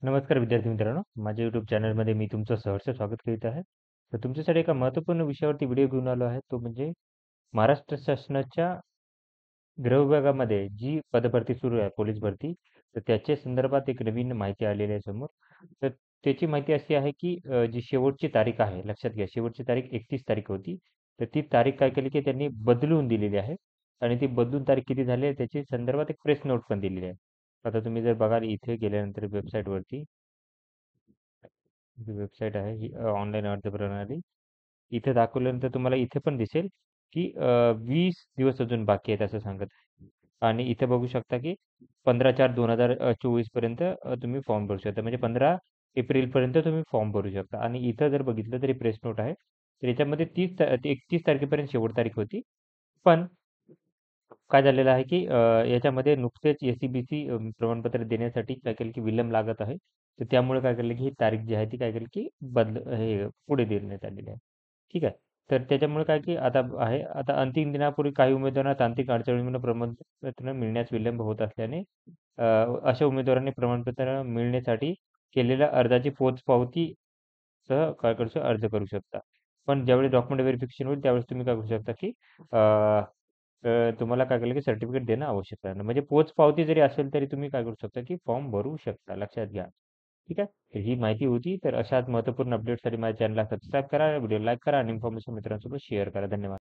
नमस्कार विद्यार्थी मित्रांनो, माझ्या YouTube चॅनलमध्ये मी तुमचं सहर्ष स्वागत करीत आहे. तर तुमच्यासाठी एका महत्त्वपूर्ण विषयावरती व्हिडिओ घेऊन आलो आहे, तो म्हणजे महाराष्ट्र शासनाच्या गृह विभागामध्ये जी पदभरती सुरू आहे, पोलीस भरती, तर त्याच्या संदर्भात एक नवीन माहिती आलेली आहे समोर. तर त्याची माहिती अशी आहे, की जी शेवटची तारीख आहे, लक्षात घ्या, शेवटची तारीख 31 तारीख होती. तर ती तारीख काय केली, की त्यांनी बदलून दिलेली आहे आणि ती बदलून तारीख किती झाली आहे, त्याची संदर्भात एक प्रेस नोट पण दिलेली आहे. आता तुम्ही जर बघाल इथे गेल्यानंतर वेबसाईटवरती, जी वेबसाईट आहे ही ऑनलाईन अर्ज प्रणाली. इथे दाखवल्यानंतर तुम्हाला इथे पण दिसेल, की 20 दिवस अजून बाकी आहेत असं सांगत आहे. आणि इथे बघू शकता, की 15/4/2024 पर्यंत तुम्ही फॉर्म भरू शकता. म्हणजे 15 एप्रिलपर्यंत तुम्ही फॉर्म भरू शकता. आणि इथं जर बघितलं तरी प्रेस नोट आहे. तर याच्यामध्ये 31 तारखेपर्यंत शेवट तारीख होती. पण काय झालेलं आहे, की याच्यामध्ये नुकतेच एस-सी-बी-सी प्रमाणपत्र देण्यासाठी काय केलं, की विलंब लागत आहे. तर त्यामुळे काय केलं, की ही तारीख जी आहे ती काय केली, की हे पुढे देण्यात आलेली आहे. ठीक आहे. तर त्याच्यामुळे काय, की आता अंतिम दिनापूर्वी काही उमेदवारांना तांत्रिक अडचणीमुळे प्रमाणपत्र मिळण्यास विलंब होत असल्याने अ, अशा उमेदवारांनी प्रमाणपत्र मिळण्यासाठी केलेल्या अर्जाची पोचपावती सह काय करू अर्ज करू शकता. पण ज्यावेळी डॉक्युमेंट व्हेरिफिकेशन होईल त्यावेळेस तुम्ही काय करू शकता, की तुम्हाला काय केलं, की सर्टिफिकेट देणं आवश्यक आहे. म्हणजे पोचपावती जरी असेल तरी तुम्ही काय करू शकता, की फॉर्म भरू शकता. लक्षात घ्या. ठीक आहे. तर ही माहिती होती. तर अशाच महत्त्वपूर्ण अपडेटसाठी माझ्या चॅनलला सबस्क्राईब करा, व्हिडिओ लाईक करा आणि इन्फॉर्मेशन मित्रांसोबत शेअर करा. धन्यवाद.